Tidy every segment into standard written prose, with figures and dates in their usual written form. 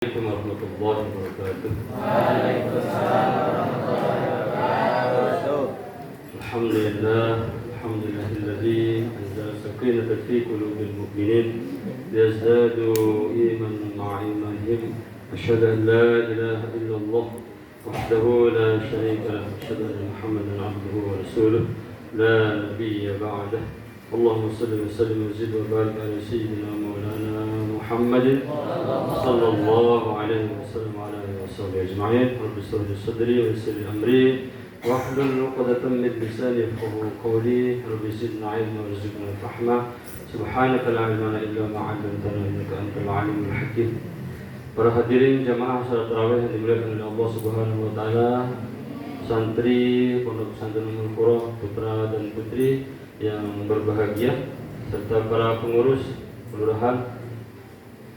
Assalamualaikum warahmatullahi wabarakatuh. Waalaikumsalam warahmatullahi wabarakatuh. Alhamdulillahilladzi anzala sakinata fi qulubil mu'minin liyazdadu imanan ma'a imanihim. Asyhadu an la ilaha illallah wahdahu la syarika lahu wa asyhadu anna Muhammadan 'abduhu wa rasuluh la nabiyya ba'dah. Allahumma shalli wa sallim wa zid wa barik ala sayyidina maulana Muhammadin sallallahu alaihi wasallam wa ala alihi washabbihi ajma'in. Rabbi shrah li sadri wa yassir li amri wahlul 'uqdatam min lisani yafqahu qawli. Rabbi zidna 'ilman warzuqna fahma. Subhanaka la ilma lana illa ma 'allamtana innaka antal 'alimul hakim. Para hadirin jamaah salat tarawih yang dimuliakan oleh Allah Subhanahu wa taala, santri Pondok Pesantren Ummul Qura, putra dan putri yang berbahagia, serta para pengurus kelurahan,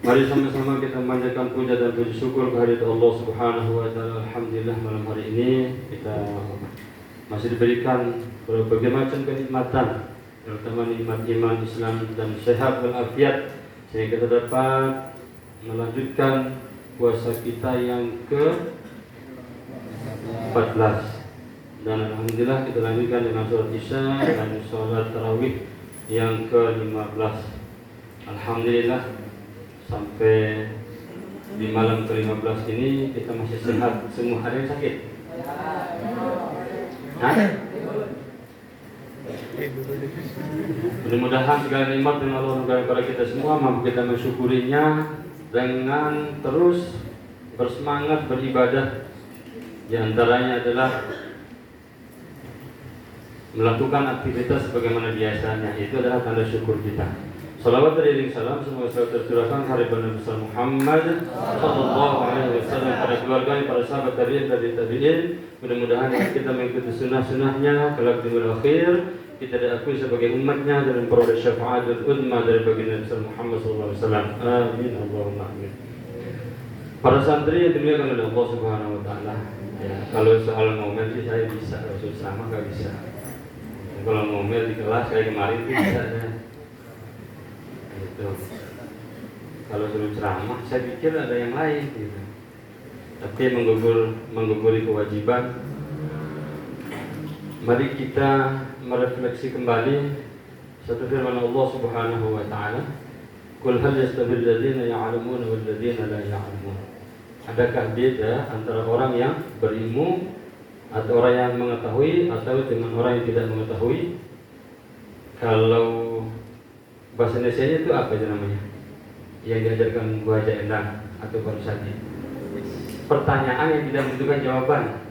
mari sama-sama kita memanjatkan puja dan puji syukur kehadirat Allah Subhanahu wa taala. Alhamdulillah malam hari ini kita masih diberikan berbagai macam kenikmatan, terutama nikmat iman, Islam dan sehat walafiat, sehingga kita dapat melanjutkan puasa kita yang ke-14. Dan alhamdulillah kita lanjutkan dengan sholat isya dan sholat tarawih yang ke-15. Alhamdulillah sampai di malam ke-15 ini kita masih sehat semua. Ada yang sakit? Hah? Mudah-mudahan segala nikmat yang Allah berikan kepada kita semua mampu kita mensyukurinya dengan terus bersemangat beribadah. Di antaranya adalah melakukan aktivitas sebagaimana biasanya, itu adalah tanda syukur kita. Salawat beriring salam semoga selalu tercurahkan kepada Nabi Muhammad sallallahu alaihi wasallam, pada keluarga, para sahabat tabi'in dan tabi'in. Mudah-mudahan kita mengikuti sunnah-sunnahnya kelak di akhir, kita diakui sebagai umatnya dan memperoleh syafaat dan uzma dari baginda Nabi Muhammad sallallahu alaihi wasallam. Amin Allahumma amin. Para santri yang dimuliakan oleh Allah Subhanahu wa taala, ya, kalau soal ngomel sih saya bisa, kalau susah mah enggak bisa. Kalau ngomel di kelas kayak kemarin bisa ya. Gitu. Kalau suruh ceramah saya pikir ada yang lain gitu. Tapi mengguguri kewajiban. Mari kita merefleksi kembali satu firman Allah Subhanahu wa taala, "Qul hal yastawil ladzina ya'lamuna wal ladzina la ya'lamun." Adakah beda antara orang yang berilmu atau orang yang mengetahui atau dengan orang yang tidak mengetahui? Kalau bahasa Indonesia itu apa aja namanya? Yang diajarkan Bu Haja Endang atau Baru Sati. Pertanyaan yang tidak membutuhkan jawaban.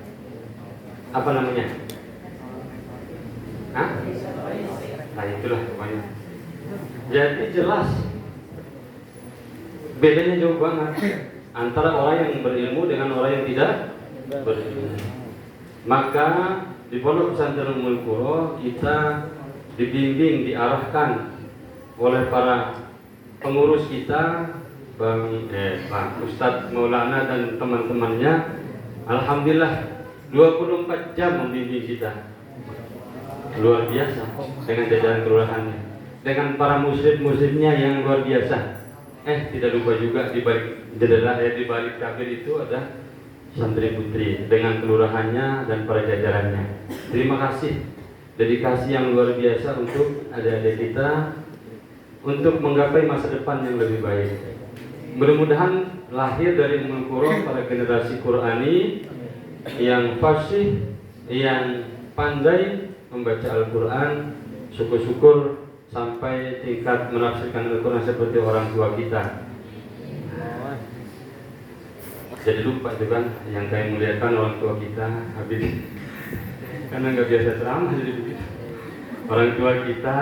Apa namanya? Hah? Nah itulah pokoknya. Jadi jelas bedanya jauh banget antara orang yang berilmu dengan orang yang tidak berilmu. Maka di Pondok Pesantren Ummul Qura kita dibimbing, diarahkan oleh para pengurus kita, Pak Ustadz Maulana dan teman-temannya. Alhamdulillah 24 jam membimbing kita. Luar biasa dengan jajaran kelurahannya, dengan para muslim-muslimnya yang luar biasa. Tidak lupa juga di balik jendela, di balik tabir itu ada santri putri dengan kelurahannya dan para jajarannya. Terima kasih, dedikasi yang luar biasa untuk adik-adik kita untuk menggapai masa depan yang lebih baik. Mudah-mudahan lahir dari Ummul Qura para generasi Qurani yang fasih, yang pandai membaca Al-Quran, syukur-syukur sampai tingkat menafsirkan Al-Quran seperti orang tua kita. Jadi lupa itu kan yang kami muliakan orang tua kita, habis karena nggak biasa ceramah jadi begitu. Orang tua kita,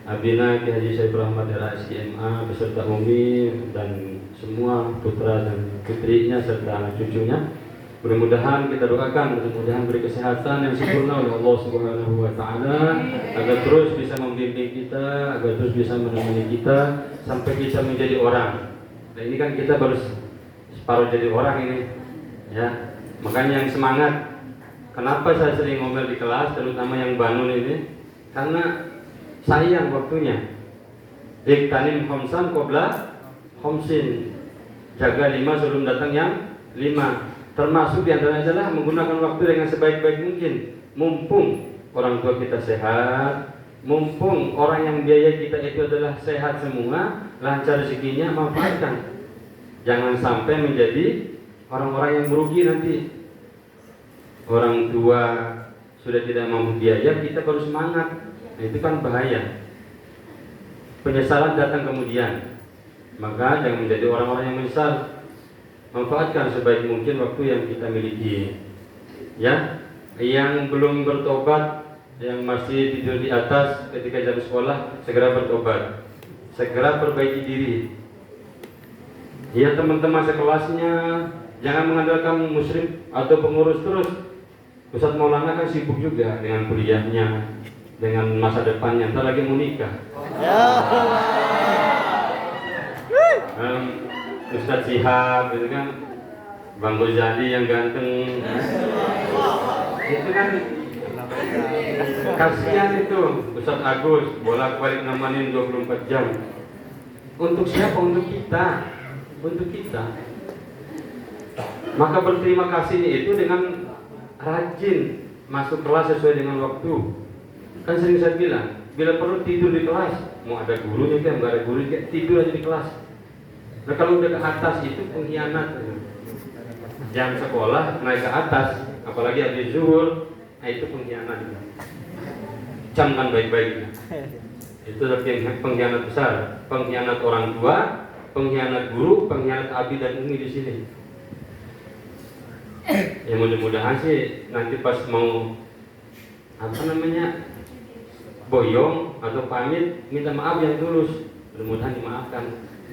Abina Ki Haji Syekh Rahmat RSIMA beserta Umi dan semua putra dan putrinya serta anak cucunya. Mudah-mudahan kita doakan, mudah-mudahan beri kesehatan yang sempurna oleh Allah Subhanahu wa taala, agar terus bisa membimbing kita, agar terus bisa menemani kita sampai bisa menjadi orang. Nah ini kan kita baru separuh jadi orang ini, ya. Makanya yang semangat. Kenapa saya sering ngomel di kelas, terutama yang banun ini? Karena sayang waktunya. Iktanim khamsan qabla khamsin. Jaga 5 sebelum datang yang 5. Termasuk diantaranya adalah menggunakan waktu dengan sebaik-baik mungkin. Mumpung orang tua kita sehat, mumpung orang yang biaya kita itu adalah sehat semua, lancar rezekinya, manfaatkan. Jangan sampai menjadi orang-orang yang merugi nanti. Orang tua sudah tidak mampu biaya, kita baru semangat. Nah, itu kan bahaya. Penyesalan datang kemudian. Maka jangan menjadi orang-orang yang menyesal. Manfaatkan sebaik mungkin waktu yang kita miliki. Ya, yang belum bertobat, yang masih tidur di atas ketika jam sekolah, segera bertobat, segera perbaiki diri. Ya, teman-teman sekelasnya jangan mengandalkan muslim atau pengurus terus. Ustadz Maulana kan sibuk juga dengan kuliahnya, dengan masa depannya, ntar lagi mau nikah. Ustadz Sihab itu kan, Bang Ghazali yang ganteng, itu kan kasihan itu. Ustadz Agus bolak-balik nemenin 24 jam. Untuk siapa? Untuk kita. Untuk kita. Maka berterima kasihnya itu dengan rajin masuk kelas sesuai dengan waktu. Kan sering saya bilang, bila perlu tidur di kelas, mau ada gurunya kan, nggak ada guru kan, tidur aja di kelas. Nah kalau udah ke atas itu pengkhianat. Jam sekolah naik ke atas, apalagi habis zuhur, nah itu pengkhianat. Camkan baik-baik. Itu pengkhianat besar, pengkhianat orang tua, pengkhianat guru, pengkhianat abi dan umi di sini. Ya mudah-mudahan sih nanti pas mau boyong atau pamit, minta maaf yang tulus. Mudah-mudahan dimaafkan.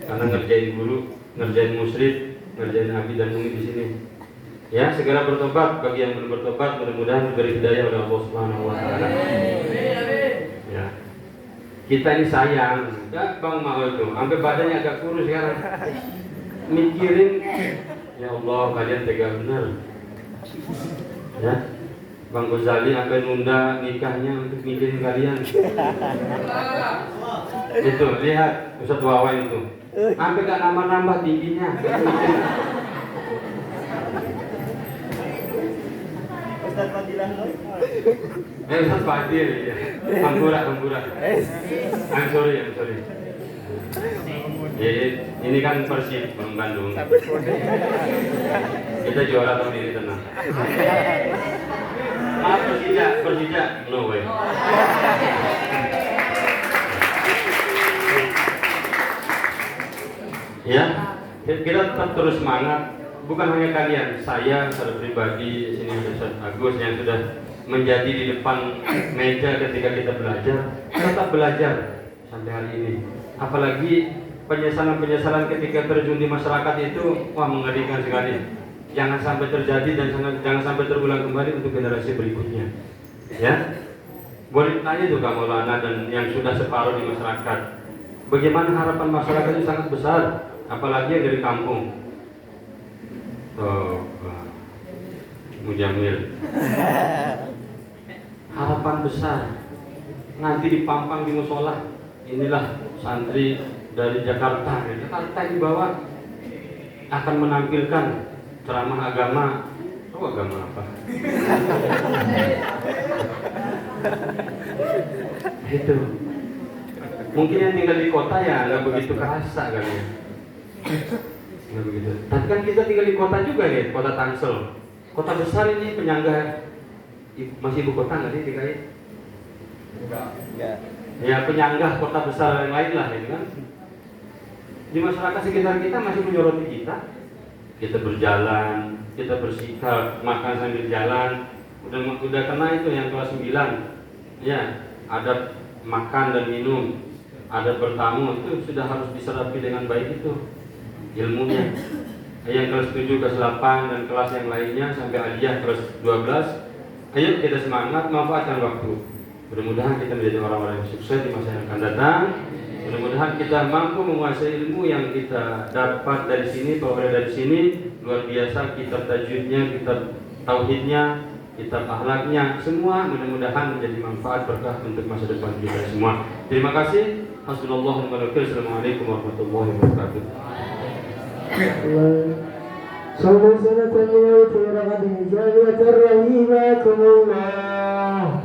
Karena ngerjain guru, ngerjain musyrik, ngerjain abi dan umi di sini. Ya, segera bertobat. Bagi yang belum bertobat, mudah-mudahan diberi hidayah oleh Allah Subhanahu wa taala. Ya. Kita ini sayang, ya Bang Ma'ul itu, sampai badannya agak kurus sekarang. Mikirin, ya Allah kalian tega benar. Ya. Bang Ghazali sampai nunda nikahnya untuk mikirin kalian. Itu, lihat Ustadz Wawan itu. Sampai gak nambah-nambah tingginya. Ustaz Fadilah. Ustaz Fadil ya. Hampura. I'm sorry. Jadi ini kan Persib Bandung. Kita juara tahun ini, tenang. Maaf Persija, no way. Ya, kita tetap terus semangat. Bukan hanya kalian, saya secara pribadi, sini Ustaz Agus yang sudah menjadi di depan meja ketika kita belajar, tetap belajar sampai hari ini. Apalagi penyesalan ketika terjun di masyarakat itu, wah mengerikan sekali. Jangan sampai terjadi dan jangan sampai terulang kembali untuk generasi berikutnya. Ya, boleh tanya juga Maulana dan yang sudah separuh di masyarakat. Bagaimana harapan masyarakat itu sangat besar, apalagi yang dari kampung. Mujamil. Harapan besar nanti dipampang di musola. Inilah santri dari Jakarta. Jakarta di bawah akan menampilkan ceramah agama. Agama apa? Itu. Mungkin yang tinggal di kota ya nggak begitu kerasa kali ya. Nggak begitu. Tapi kan kita tinggal di kota juga ya, kota Tangsel. Kota besar ini penyangga, masih ibu kota nggak sih DKI? Enggak. Ya penyangga kota besar yang lain lah, ya kan? Di masyarakat sekitar kita masih menyoroti kita. Kita berjalan, kita bersikap, makan sambil jalan. Udah kena itu yang kelas 9. Ya, adab makan dan minum, adab bertamu itu sudah harus diserapi dengan baik itu ilmunya. Yang kelas 7, kelas 8 dan kelas yang lainnya sampai aliyah kelas 12. Ayo kita semangat manfaatkan waktu. Mudah-mudahan kita menjadi orang-orang yang sukses di masa yang akan datang. Mudah-mudahan kita mampu menguasai ilmu yang kita dapat dari sini, peroleh dari sini. Luar biasa kitab tajwidnya, kitab tauhidnya, kitab akhlaknya, semua mudah-mudahan menjadi manfaat berkah untuk masa depan kita semua. Terima kasih. Hasbunallahu wa ni'mal wakil. Assalamualaikum warahmatullahi wabarakatuh. صوم سنة الموت ورغد جامعة رحيمكم الله